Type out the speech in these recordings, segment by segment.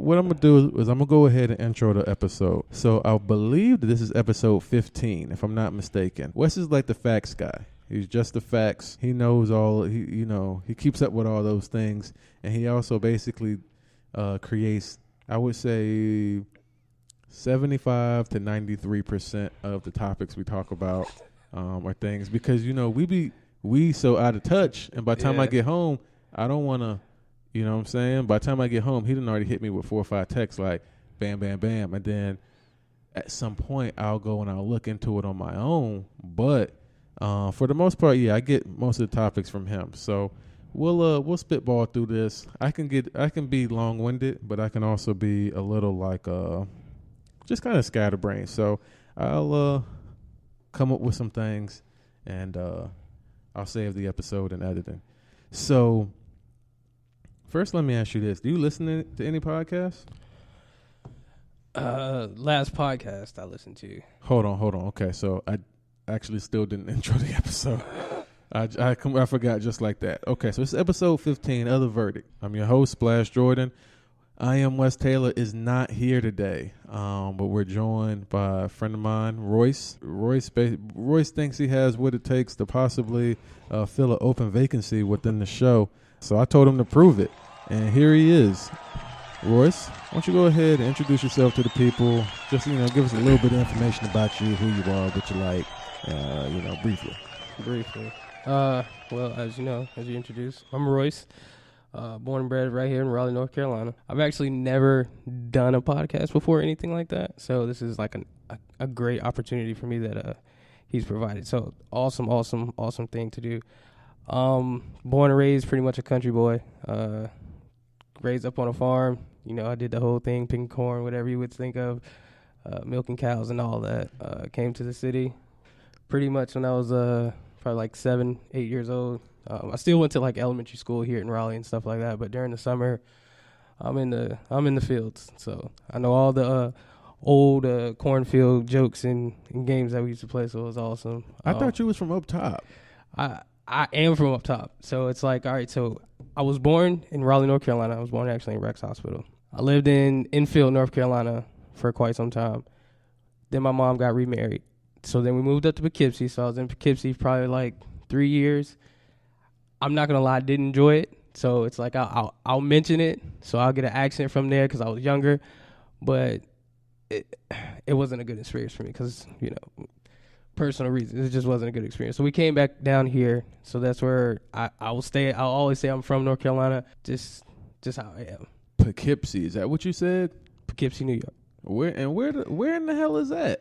what I'm going to do is I'm going to go ahead and intro the episode. So I believe that this is episode 15, if I'm not mistaken. Wes is like the facts guy. He's just the facts. He knows all, he keeps up with all those things. And he also basically creates, I would say, 75 to 93% of the topics we talk about are things. Because, we so out of touch. And by the time I get home, I don't want to, you know what I'm saying? By the time I get home, he done already hit me with 4 or 5 texts like, bam, bam, bam. And then at some point, I'll go and I'll look into it on my own. But for the most part, I get most of the topics from him. So we'll spitball through this. I can be long-winded, but I can also be a little like just kind of scatterbrained. So I'll come up with some things, and I'll save the episode and editing. So first, let me ask you this: do you listen to any podcasts? Last podcast I listened to. Hold on. Okay, so I actually still didn't intro the episode. I forgot just like that. Okay, so it's episode 15 of The Verdict. I'm your host, Splash Jordan. I am Wes Taylor is not here today, but we're joined by a friend of mine, Royce. Royce thinks he has what it takes to possibly fill an open vacancy within the show. So I told him to prove it, and here he is. Royce, why don't you go ahead and introduce yourself to the people? Just, give us a little bit of information about you, who you are, what you like, briefly. Well, as you introduced, I'm Royce, born and bred right here in Raleigh, North Carolina. I've actually never done a podcast before or anything like that, so this is like a great opportunity for me that he's provided. So awesome thing to do. Born and raised pretty much a country boy, raised up on a farm. I did the whole thing, picking corn, whatever you would think of, milking cows and all that. Came to the city pretty much when I was probably like 7, 8 years old. I still went to like elementary school here in Raleigh and stuff like that, but during the summer, I'm in the fields. So I know all the old cornfield jokes and games that we used to play, so it was awesome. I thought you was from up top. I am from up top. So it's like, all right, so I was born in Raleigh, North Carolina. I was born actually in Rex Hospital. I lived in Enfield, North Carolina for quite some time. Then my mom got remarried. So then we moved up to Poughkeepsie. So I was in Poughkeepsie probably like 3 years. I'm not going to lie, I didn't enjoy it. So it's like I'll mention it. So I'll get an accent from there because I was younger. But it wasn't a good experience for me because, personal reasons. It just wasn't a good experience. So we came back down here. So that's where I will stay. I'll always say I'm from North Carolina. Just how I am. Poughkeepsie, is that what you said? Poughkeepsie, New York. Where in the hell is that?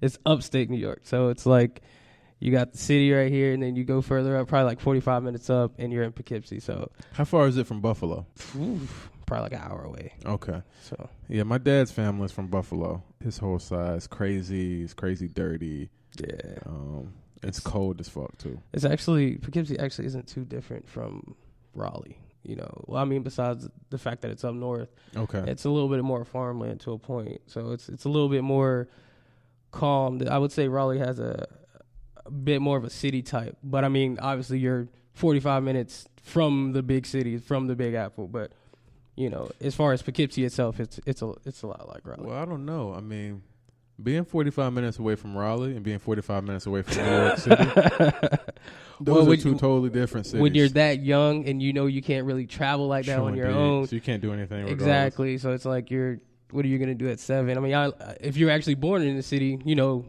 It's upstate New York. So it's like you got the city right here, and then you go further up, probably like 45 minutes up, and you're in Poughkeepsie. So how far is it from Buffalo? Probably like an hour away. Okay. So yeah, my dad's family is from Buffalo. His whole side is crazy. It's crazy dirty. Yeah. It's cold as fuck too. It's actually Poughkeepsie actually isn't too different from Raleigh. Besides the fact that it's up north. Okay. It's a little bit more farmland to a point. So it's a little bit more calm. I would say Raleigh has a bit more of a city type. But obviously you're 45 minutes from the big city, from the Big Apple. But, as far as Poughkeepsie itself, it's a lot like Raleigh. Well, I don't know. Being 45 minutes away from Raleigh and being 45 minutes away from New York City, those are two totally different cities. When you're that young and you can't really travel like that on your own. So you can't do anything regardless. Exactly. So it's like what are you going to do at 7? If you're actually born in the city,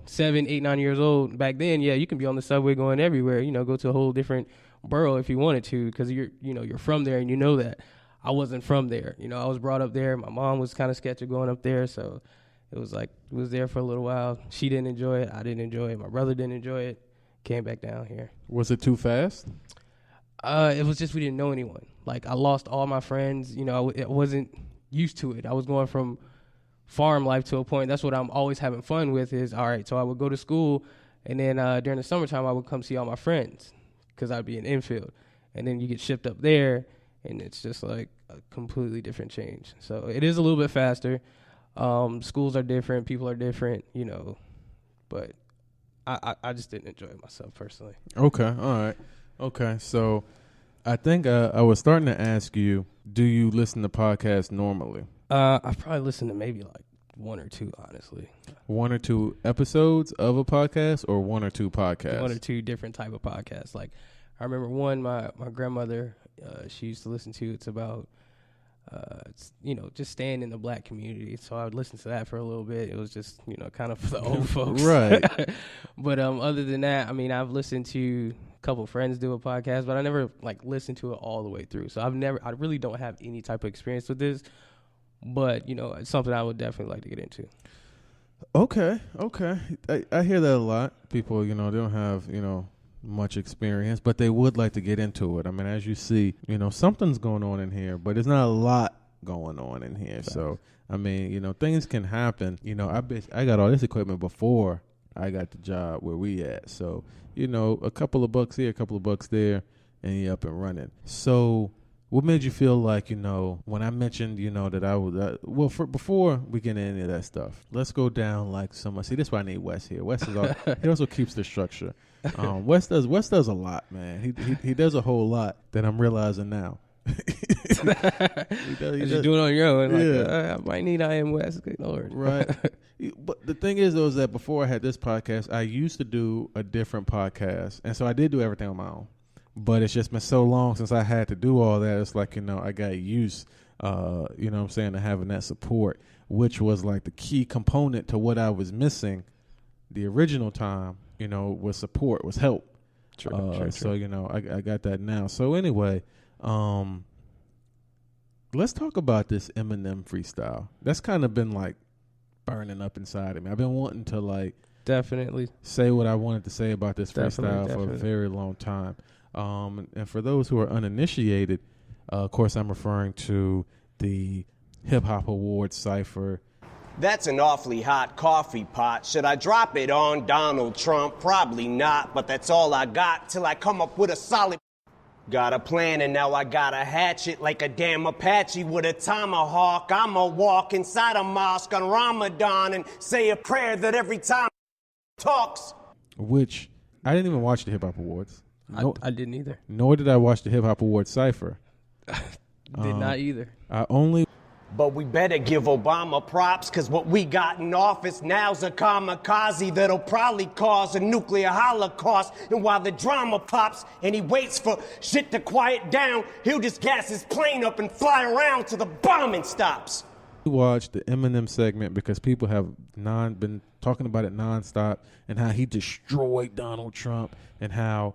7, 8, 9 years old, back then, yeah, you can be on the subway going everywhere, go to a whole different borough if you wanted to because you're from there and you know that. I wasn't from there. I was brought up there. My mom was kind of sketchy going up there, so it was like, it was there for a little while. She didn't enjoy it. I didn't enjoy it. My brother didn't enjoy it. Came back down here. Was it too fast? It was just we didn't know anyone. Like, I lost all my friends. I wasn't used to it. I was going from farm life to a point. That's what I'm always having fun with is, all right, so I would go to school, and then during the summertime, I would come see all my friends because I'd be in Enfield. And then you get shipped up there, and it's just like a completely different change. So it is a little bit faster. Schools are different. People are different, but I just didn't enjoy it myself personally. Okay. All right. Okay. So I think I was starting to ask you, do you listen to podcasts normally? I probably listen to maybe like one or two, honestly. 1 or 2 episodes of a podcast, or 1 or 2 podcasts? 1 or 2 different type of podcasts. Like, I remember one my grandmother, she used to listen to. It's about, just staying in the black community. So I would listen to that for a little bit. It was just, kind of for the old folks. Right. But other than that, I mean, I've listened to a couple friends do a podcast, but I never listened to it all the way through. So I really don't have any type of experience with this. But, it's something I would definitely like to get into. Okay. I hear that a lot. People, they don't have, much experience, but they would like to get into it. I mean, as you see, something's going on in here, but there's not a lot going on in here. Thanks. So, I mean, things can happen. I got all this equipment before I got the job where we at. So, a couple of bucks here, a couple of bucks there, and you're up and running. So, what made you feel like, when I mentioned, that I would, before we get into any of that stuff, let's go down see, this is why I need Wes here. Wes is he also keeps the structure. Wes does a lot, man. He does a whole lot that I'm realizing now. You're doing on your own. I might need I Am Wes. Good Lord. Right. But the thing is, though, is that before I had this podcast, I used to do a different podcast. And so I did do everything on my own. But it's just been so long since I had to do all that. It's like, I got used, to having that support, which was like the key component to what I was missing the original time, was support, was help. True. So, I got that now. So anyway, let's talk about this Eminem freestyle. That's kind of been burning up inside of me. I've been wanting to definitely say what I wanted to say about this freestyle for a very long time. And for those who are uninitiated, of course, I'm referring to the Hip Hop Awards cypher. That's an awfully hot coffee pot. Should I drop it on Donald Trump? Probably not, but that's all I got till I come up with a solid. Got a plan and now I gotta hatch it like a damn Apache with a tomahawk. I'ma walk inside a mosque on Ramadan and say a prayer that every time talks. Which I didn't even watch the Hip Hop Awards. I didn't either. Nor did I watch the Hip Hop Awards cypher. Did not either. But we better give Obama props, because what we got in office now's a kamikaze that'll probably cause a nuclear holocaust. And while the drama pops and he waits for shit to quiet down, he'll just gas his plane up and fly around till the bombing stops. We watched the Eminem segment because people have been talking about it nonstop, and how he destroyed Donald Trump, and how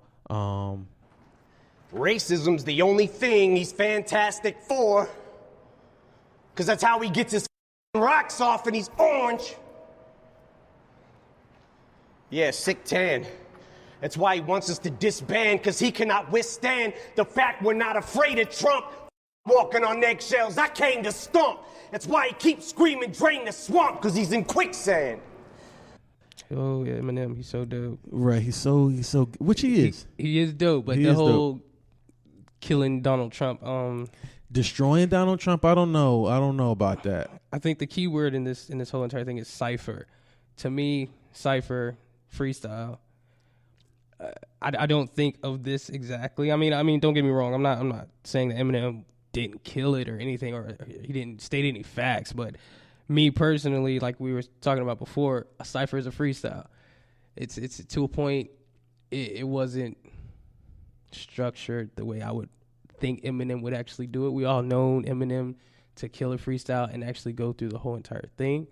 racism's the only thing he's fantastic for, because that's how he gets his rocks off and he's orange. Yeah, sick tan. That's why he wants us to disband, because he cannot withstand the fact we're not afraid of Trump walking on eggshells. I came to stomp. That's why he keeps screaming, drain the swamp, because he's in quicksand. Oh, yeah, Eminem, he's so dope. Right, he's so, which he is. He is dope, but the whole dope. Killing Donald Trump, destroying Donald Trump, I don't know about that. I think the key word in this whole entire thing is cypher. To me, cypher, freestyle. I don't think of this exactly. I mean, don't get me wrong. I'm not saying that Eminem didn't kill it or anything, or he didn't state any facts, but me personally, like we were talking about before, a cypher is a freestyle. It's to a point, it wasn't structured the way I would think Eminem would actually do it. We all known Eminem to kill a freestyle and actually go through the whole entire thing,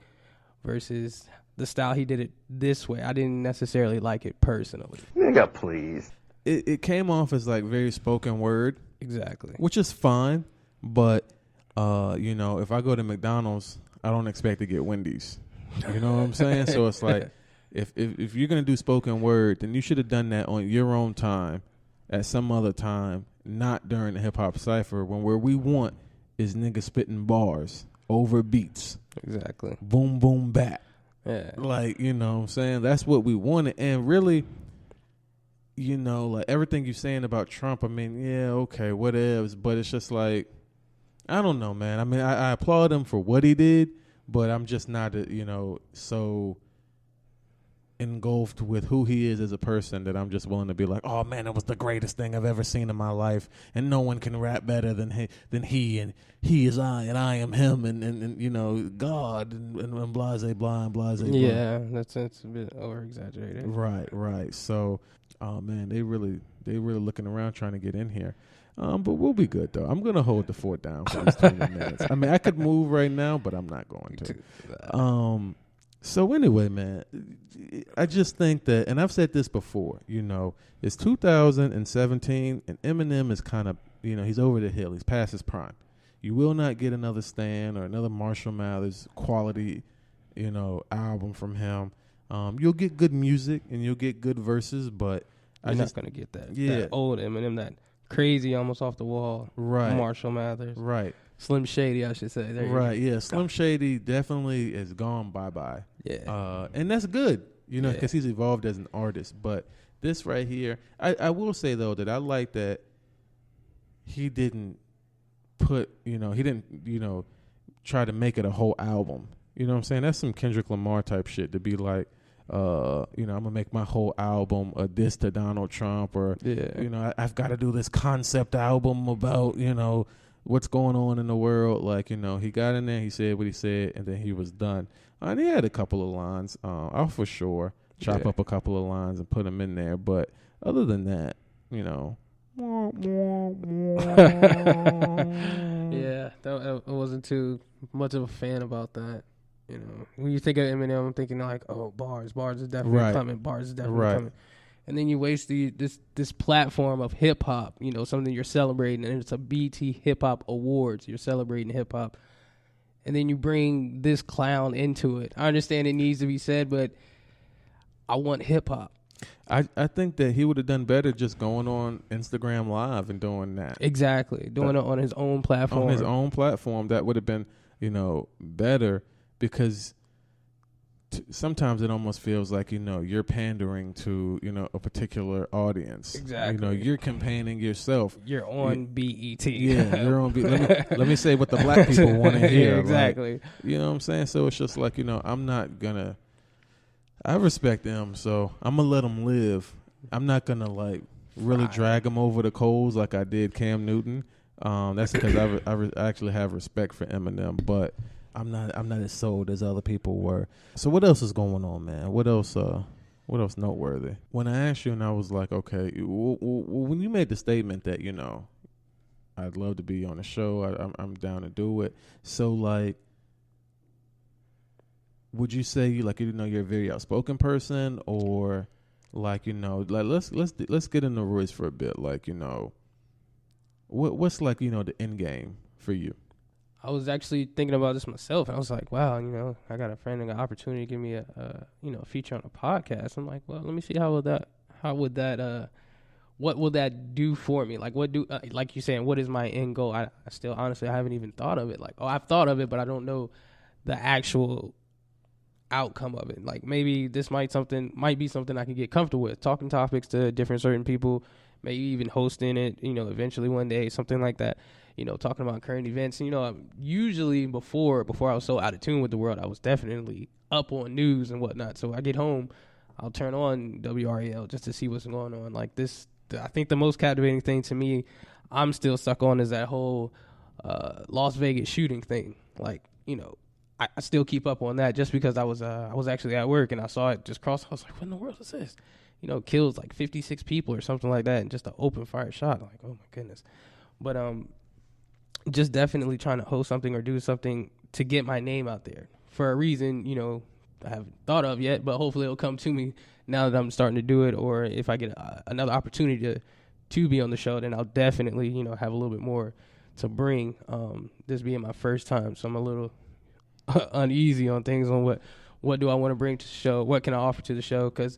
versus the style he did it this way. I didn't necessarily like it personally. Nigga, please. It came off as very spoken word. Exactly. Which is fine, but if I go to McDonald's, I don't expect to get Wendy's. You know what I'm saying? So it's like, if you're gonna do spoken word, then you should have done that on your own time, at some other time, not during the hip hop cypher, when where we want is niggas spitting bars over beats. Exactly. Boom boom bap. Yeah. You know what I'm saying? That's what we wanted. And really, everything you're saying about Trump, I mean, yeah, okay, whatevs, but it's just I don't know, man. I mean, I applaud him for what he did, but I'm just not, so engulfed with who he is as a person that I'm just willing to be like, oh man, it was the greatest thing I've ever seen in my life, and no one can rap better than he, and he is I, and I am him, and you know, God, and blase blah, blase blah. Yeah, that's a bit over exaggerated. Right. So, oh man, they really looking around trying to get in here. But we'll be good though. I'm gonna hold the fort down for these 20 minutes. I mean, I could move right now, but I'm not going to. So anyway, man, I just think that, and I've said this before, you know, it's 2017, and Eminem is kind of, you know, he's over the hill. He's past his prime. You will not get another Stan or another Marshall Mathers quality, you know, album from him. You'll get good music and you'll get good verses, but You're not gonna get that. Yeah, that old Eminem, that crazy, almost off the wall, right? Marshall Mathers, right? Slim Shady, I should say. Right, yeah. Slim Shady definitely is gone bye-bye. Yeah. And that's good, you know, because he's evolved as an artist. But this right here, I will say, though, that I like that he didn't try to make it a whole album. You know what I'm saying? That's some Kendrick Lamar type shit to be like, you know, I'm going to make my whole album a diss to Donald Trump, or, you know, I've got to do this concept album about, you know, what's going on in the world. Like, you know, he got in there, he said what he said, and then he was done. And he had a couple of lines. I'll for sure chop up a couple of lines and put them in there. But other than that, you know. Yeah, I wasn't too much of a fan about that. You know, when you think of Eminem, I'm thinking like, oh, bars is definitely coming. Bars is definitely coming. And then you waste this platform of hip hop, you know, something you're celebrating, and it's a BT Hip Hop Awards. You're celebrating hip hop, and then you bring this clown into it. I understand it needs to be said, but I want hip hop. I think that he would have done better just going on Instagram Live and doing that. Exactly, doing it on his own platform. On his own platform, that would have been, you know, better, because sometimes it almost feels like, you know, you're pandering to, you know, a particular audience. Exactly. You know, you're campaigning yourself. You're on BET. Yeah, you're on BET. Let me say what the black people want to hear. Yeah, exactly. Like, you know what I'm saying? So it's just like, you know, I respect them, so I'm going to let them live. I'm not going to, like, really drag them over the coals like I did Cam Newton. That's because I actually have respect for Eminem, but I'm not as sold as other people were. So what else is going on, man? What else noteworthy? When I asked you, and I was like, okay, when you made the statement that, you know, I'd love to be on the show, I'm down to do it. So, like, would you say you're a very outspoken person, or like, you know, like let's get into Royce for a bit. Like, you know, what's like, you know, the end game for you? I was actually thinking about this myself, and I was like, wow, you know, I got a friend and got an opportunity to give me a feature on a podcast. I'm like, well, let me see what will that do for me? Like, like you're saying, what is my end goal? I still, honestly, I haven't even thought of it. Like, I've thought of it, but I don't know the actual outcome of it. Like, maybe this might be something I can get comfortable with, talking topics to different certain people, maybe even hosting it, you know, eventually one day, something like that. You know, talking about current events. You know, usually before I was so out of tune with the world, I was definitely up on news and whatnot. So I get home, I'll turn on WRAL just to see what's going on. Like this, I think the most captivating thing to me, I'm still stuck on, is that whole Las Vegas shooting thing. Like, you know, I still keep up on that just because I was actually at work and I saw it just cross. I was like, what in the world is this? You know, kills like 56 people or something like that, and just an open fire shot. I'm like, oh my goodness. But just definitely trying to host something or do something to get my name out there for a reason, you know, I haven't thought of yet, but hopefully it'll come to me now that I'm starting to do it. Or if I get another opportunity to be on the show, then I'll definitely, you know, have a little bit more to bring. This being my first time, so I'm a little uneasy on things, on what do I want to bring to the show, what can I offer to the show, because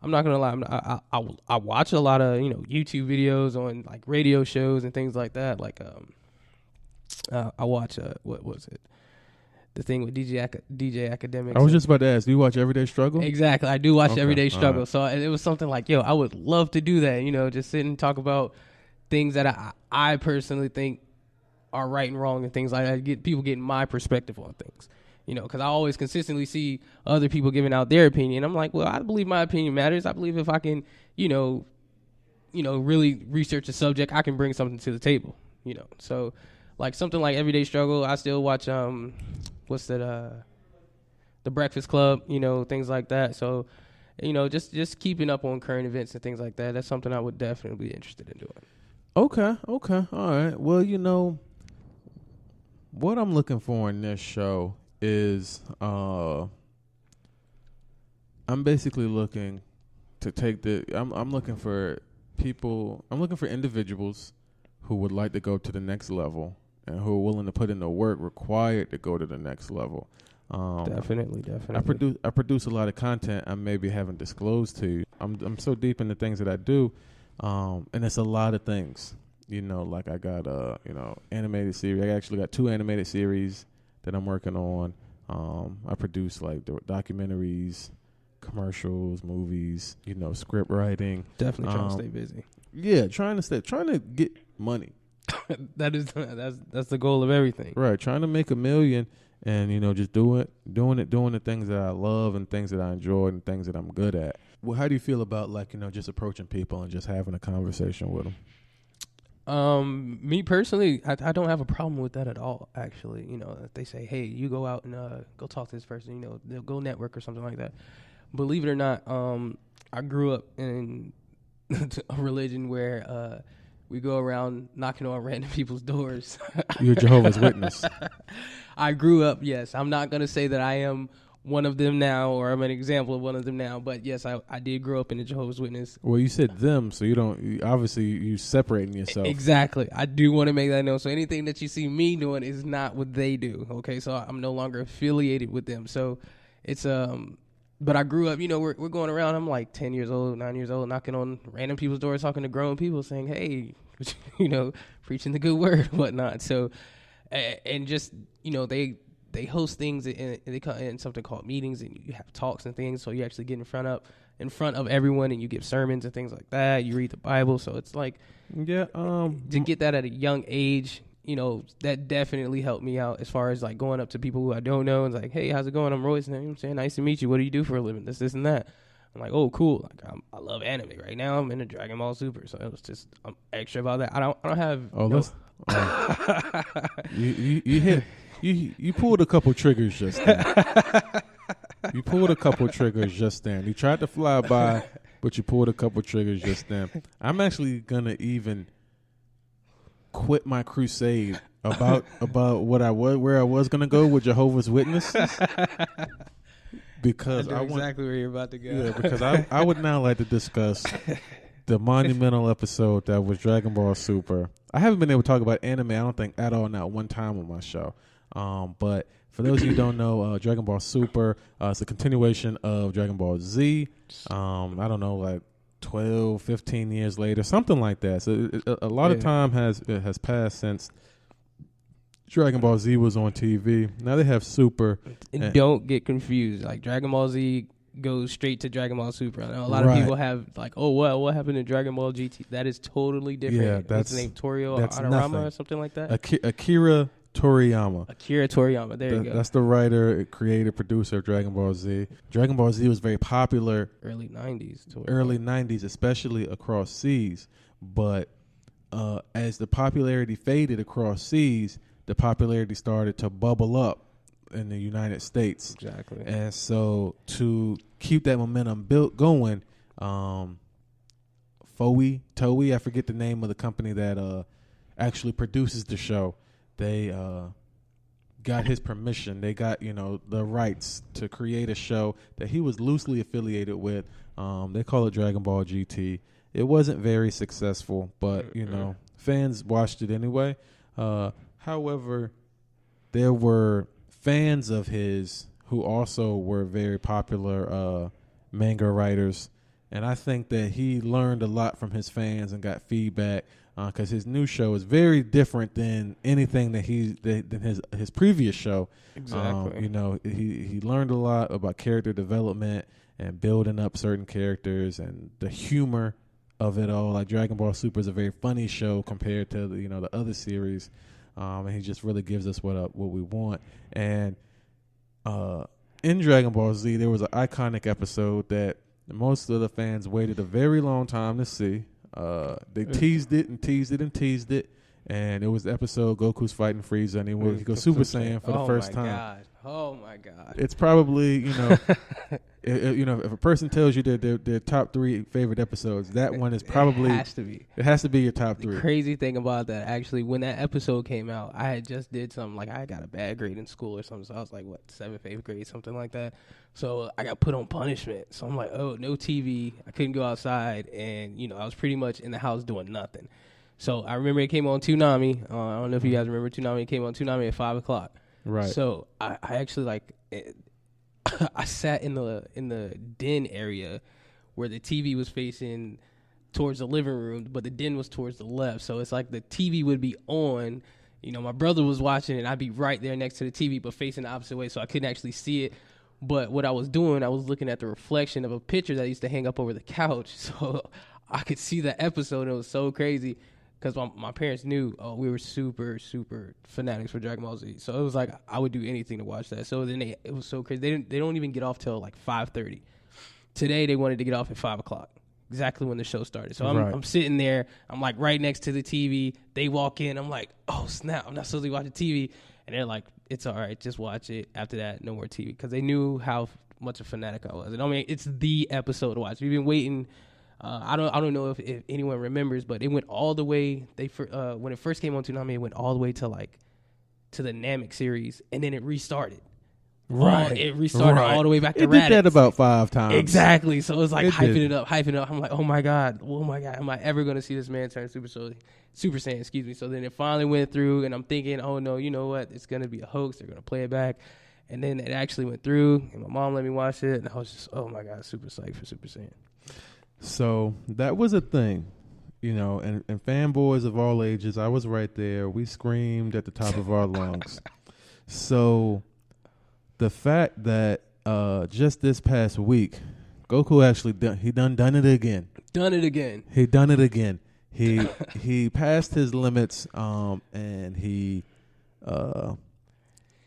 I'm not gonna lie, I watch a lot of, you know, YouTube videos on like radio shows and things like that. Like I watch what was it? The thing with DJ Academics. I was just about to ask, do you watch Everyday Struggle? Exactly, I do watch Everyday Struggle. Right. So it was something like, yo, I would love to do that. You know, just sit and talk about things that I personally think are right and wrong and things like that. Get people getting my perspective on things. You know, because I always consistently see other people giving out their opinion. I'm like, well, I believe my opinion matters. I believe if I can, really research a subject, I can bring something to the table. You know, so like something like Everyday Struggle, I still watch what's that The Breakfast Club, things like that. So, just keeping up on current events and things like that. That's something I would definitely be interested in doing. Okay, all right. Well, what I'm looking for in this show is I'm basically looking to take I'm looking for individuals who would like to go to the next level and who are willing to put in the work required to go to the next level. Definitely. I produce a lot of content I maybe haven't disclosed to you. I'm so deep in the things that I do, and it's a lot of things. Like I got animated series. I actually got 2 animated series that I'm working on. I produce like documentaries, commercials, movies, script writing. Definitely trying to stay busy. Yeah, trying to get money. That's the goal of everything. Right, trying to make $1 million and just doing the things that I love and things that I enjoy and things that I'm good at. Well, how do you feel about just approaching people and just having a conversation with them? Me personally, I don't have a problem with that at all. Actually, if they say, "Hey, you go out and go talk to this person," they'll go network or something like that. Believe it or not, I grew up in a religion where we go around knocking on random people's doors. You're a Jehovah's Witness. I grew up. Yes, I'm not gonna say that I am one of them now, or I'm an example of one of them now. But yes, I did grow up in a Jehovah's Witness. Well, you said them, so you separating yourself. Exactly. I do want to make that known. So anything that you see me doing is not what they do. Okay, so I'm no longer affiliated with them. So it's but I grew up. We're going around. I'm like 10 years old, 9 years old, knocking on random people's doors, talking to grown people, saying, "Hey, preaching the good word, whatnot." So, and just they host things and they come in something called meetings, and you have talks and things. So you actually get in front of everyone, and you give sermons and things like that. You read the Bible, so it's like to get that at a young age. That definitely helped me out as far as like going up to people who I don't know and like, "Hey, how's it going? I'm Royce." And I'm saying, "Nice to meet you. What do you do for a living?" This and that. I'm like, "Oh, cool. Like I love anime right now. I'm into Dragon Ball Super." So it was just I'm extra about that. I don't have. You pulled a couple triggers just then. You pulled a couple triggers just then. You tried to fly by, but you pulled a couple triggers just then. I'm actually gonna even quit my crusade about where I was gonna go with Jehovah's Witnesses. Because I know exactly where you're about to go. Yeah, because I would now like to discuss the monumental episode that was Dragon Ball Super. I haven't been able to talk about anime, I don't think, at all, not one time on my show. But for those of you who don't know, Dragon Ball Super, it's a continuation of Dragon Ball Z. I don't know, like 12, 15 years later, something like that. So a lot of time has passed since Dragon Ball Z was on TV. Now they have Super. And don't get confused. Like Dragon Ball Z goes straight to Dragon Ball Super. I know a lot of people have like, "Oh, well, what happened to Dragon Ball GT?" That is totally different. Yeah, what's his name? Torio Ararama or something like that? Akira Toriyama. Akira Toriyama. There you go. That's the writer, creator, producer of Dragon Ball Z. Dragon Ball Z was very popular. Early 90s, especially across seas. But as the popularity faded across seas, the popularity started to bubble up in the United States. Exactly. And so to keep that momentum going, Toei, I forget the name of the company that actually produces the show. They got his permission. They got, the rights to create a show that he was loosely affiliated with. They call it Dragon Ball GT. It wasn't very successful, but, fans watched it anyway. However, there were fans of his who also were very popular manga writers, and I think that he learned a lot from his fans and got feedback because his new show is very different than anything that than his previous show. Exactly. He learned a lot about character development and building up certain characters and the humor of it all. Like Dragon Ball Super is a very funny show compared to the other series. And he just really gives us what we want. And in Dragon Ball Z, there was an iconic episode that most of the fans waited a very long time to see. They teased it and teased it and teased it. And it was the episode Goku's fighting Frieza, and he goes Super Saiyan for the first time. Oh my God! It's probably if a person tells you their top 3 favorite episodes, that one is probably it has to be. It has to be your top 3. The crazy thing about that, actually, when that episode came out, I had just did something like I got a bad grade in school or something. So I was like, 7th, 8th grade, something like that. So I got put on punishment. So I'm like, oh, no TV. I couldn't go outside, and I was pretty much in the house doing nothing. So I remember it came on Toonami. I don't know if you guys remember Toonami. It came on Toonami at 5 o'clock. Right. So I actually I sat in the den area where the TV was facing towards the living room, but the den was towards the left. So it's like the TV would be on. My brother was watching, and I'd be right there next to the TV, but facing the opposite way, so I couldn't actually see it. But what I was doing, I was looking at the reflection of a picture that I used to hang up over the couch, so I could see the episode. And it was so crazy. Because my parents knew we were super, super fanatics for Dragon Ball Z. So it was like I would do anything to watch that. So then it was so crazy. They don't even get off till like 5:30. Today they wanted to get off at 5 o'clock, exactly when the show started. So I'm sitting there. I'm like right next to the TV. They walk in. I'm like, oh, snap. I'm not supposed to be watching TV. And they're like, it's all right. Just watch it. After that, no more TV. Because they knew how much a fanatic I was. And I mean, it's the episode to watch. We've been waiting. I don't know if anyone remembers, but it went all the way. When it first came on Toonami, it went all the way to the Namek series, and then it restarted. Right, it restarted all the way back to Raditz. It did that about 5 times. Exactly. So it was like hyping it up. I'm like, oh my god, am I ever going to see this man turn Super Saiyan? Excuse me. So then it finally went through, and I'm thinking, oh no, you know what? It's going to be a hoax. They're going to play it back. And then it actually went through, and my mom let me watch it, and I was just, oh my god, super psyched for Super Saiyan. So that was a thing, and fanboys of all ages, I was right there. We screamed at the top of our lungs. So the fact that just this past week, Goku actually done it again. He done it again. He passed his limits, and he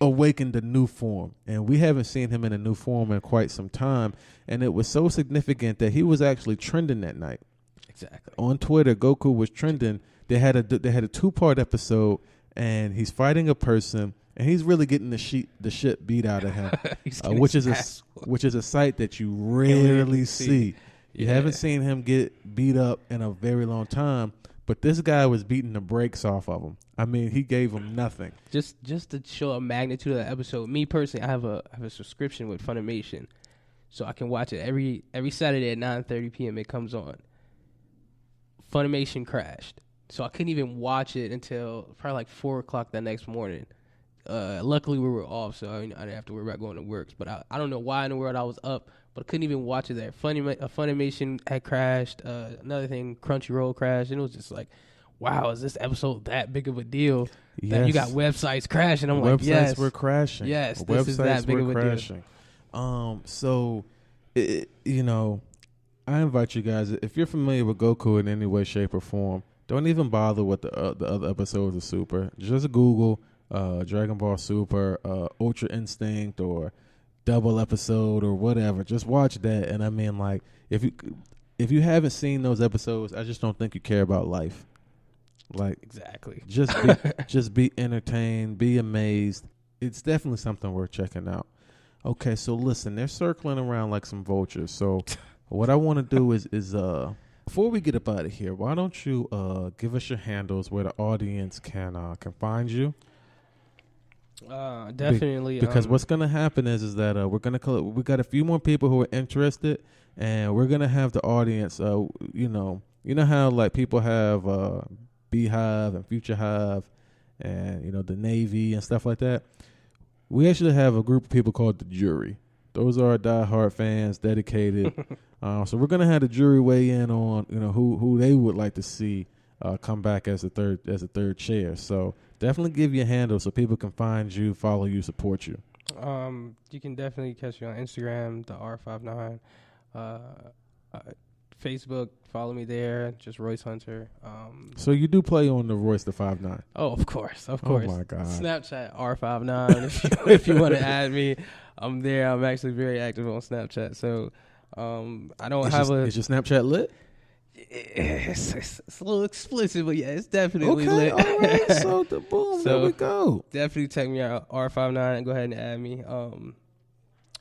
awakened a new form, and we haven't seen him in a new form in quite some time, and it was so significant that he was actually trending that night. Exactly. On Twitter, Goku was trending. They had a 2-part episode, and he's fighting a person, and he's really getting the shit beat out of him, which is a sight that you rarely see. You haven't seen him get beat up in a very long time. But this guy was beating the brakes off of him. I mean, he gave him nothing. Just to show a magnitude of the episode. Me personally, I have a subscription with Funimation, so I can watch it every Saturday at 9:30 p.m. It comes on. Funimation crashed, so I couldn't even watch it until probably like 4 o'clock that next morning. Luckily, we were off, so I didn't have to worry about going to work. But I don't know why in the world I was up, but I couldn't even watch it there. Funimation had crashed. Another thing, Crunchyroll crashed, and it was just like, wow, is this episode that big of a deal? Yes. That you got websites crashing? I'm like, yes. Websites were crashing. Yes, this is that big of a deal. So, I invite you guys, if you're familiar with Goku in any way, shape, or form, don't even bother with the other episodes of Super. Just Google Dragon Ball Super, Ultra Instinct, or double episode, or whatever. Just watch that. And I mean, like, if you haven't seen those episodes, I just don't think you care about life. Like, exactly. Just be entertained, be amazed. It's definitely something worth checking out. Okay, so listen, they're circling around like some vultures. So what I want to do is before we get up out of here, why don't you give us your handles where the audience can find you? Definitely. Because what's gonna happen is that we got a few more people who are interested, and we're gonna have the audience. You know how like people have Beehive and Future Hive, and the Navy and stuff like that. We actually have a group of people called the Jury. Those are our diehard fans, dedicated. So we're gonna have the jury weigh in on who they would like to see come back as a third chair. So definitely give your handle so people can find you, follow you, support you. You can definitely catch me on Instagram, the R59. Facebook, follow me there, just Royce Hunter. So you do play on the Royce the 5'9"? Oh, of course. Oh my God. Snapchat R59 if you want to add me. I'm there. I'm actually very active on Snapchat. So I don't have Is your Snapchat lit? It's a little explicit, but yeah, it's definitely Okay, lit. all right. So boom, there we go. Definitely check me out, R59, and go ahead and add me.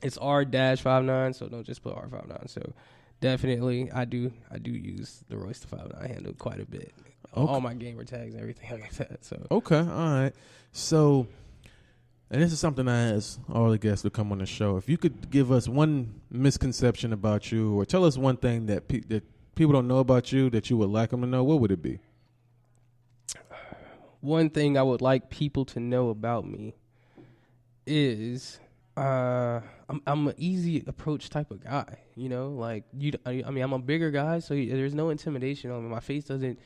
It's R-59, so don't just put R59. So definitely, I do use the Royce the 59 handle quite a bit. Okay. All my gamer tags and everything like that. So Okay, all right. So, and this is something I ask all the guests to come on the show. If you could give us one misconception about you, or tell us one thing that people don't know about you that you would like them to know, what would it be? One thing I would like people to know about me is I'm an easy approach type of guy. You know, like I mean, I'm a bigger guy, so there's no intimidation on me. My face doesn't,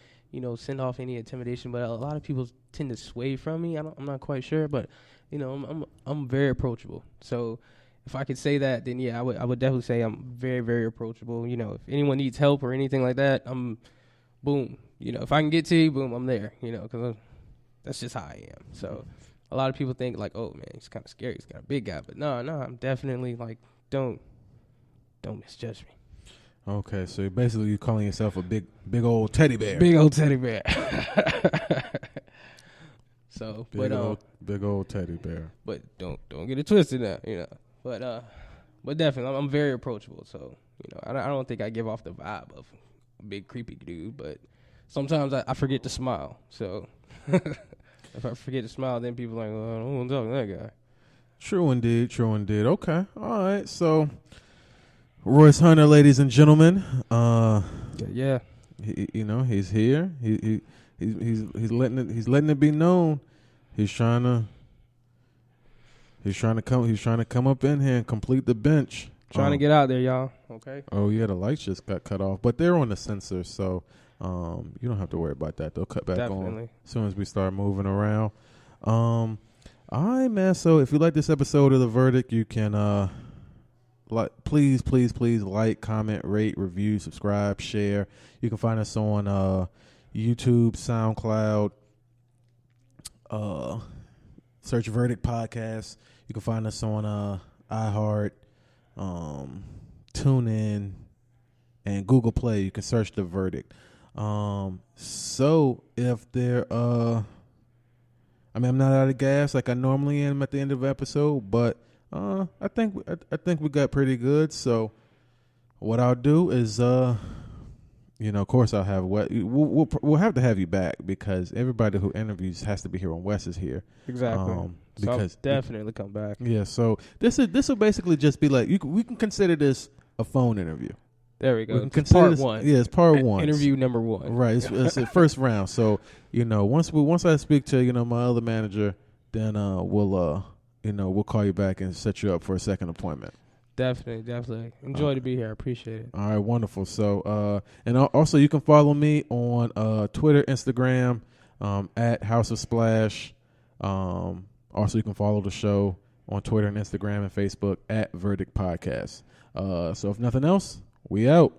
send off any intimidation. But a lot of people tend to sway from me. I'm not quite sure, but I'm very approachable. So if I could say that, then yeah, I would definitely say I'm very, very approachable. If anyone needs help or anything like that, I'm boom. If I can get to you, boom, I'm there. Because that's just how I am. So a lot of people think like, oh man, he's kind of scary. He's got a big guy, but no, I'm definitely like, don't misjudge me. Okay, so basically you're calling yourself a big old teddy bear. Big old teddy bear. So, big old teddy bear. But don't get it twisted now, But definitely, I'm very approachable. So, I don't think I give off the vibe of a big creepy dude. But sometimes I forget to smile. So, if I forget to smile, then people are like, well, I don't want to talk to that guy. True indeed. Okay, all right. So, Royce Hunter, ladies and gentlemen. Yeah. He's here. He's letting it be known. He's trying to come up in here and complete the bench. Trying to get out there, y'all. Okay. Oh yeah, the lights just got cut off, but they're on the sensor, so you don't have to worry about that. They'll cut back on as soon as we start moving around. All right, man. So if you like this episode of The Verdict, you can please like, comment, rate, review, subscribe, share. You can find us on YouTube, SoundCloud, search Verdict Podcast. You can find us on iHeart, TuneIn, and Google Play. You can search The Verdict. So if there I'm not out of gas like I normally am at the end of the episode, but I think we got pretty good. So what I'll do is of course I'll have we'll have to have you back because everybody who interviews has to be here when Wes is here. Exactly. Because so definitely come back. Yeah. So this will basically just be like we can consider this a phone interview. There we go. We can consider part this, one. Yeah, it's part one. Interview number one. Right. It's the first round. So once I speak to my other manager, then we'll call you back and set you up for a second appointment. Definitely. Enjoy to be here. I appreciate it. All right, wonderful. So, and also you can follow me on Twitter, Instagram, at House of Splash. Also, you can follow the show on Twitter and Instagram and Facebook at Verdict Podcast. So, if nothing else, we out.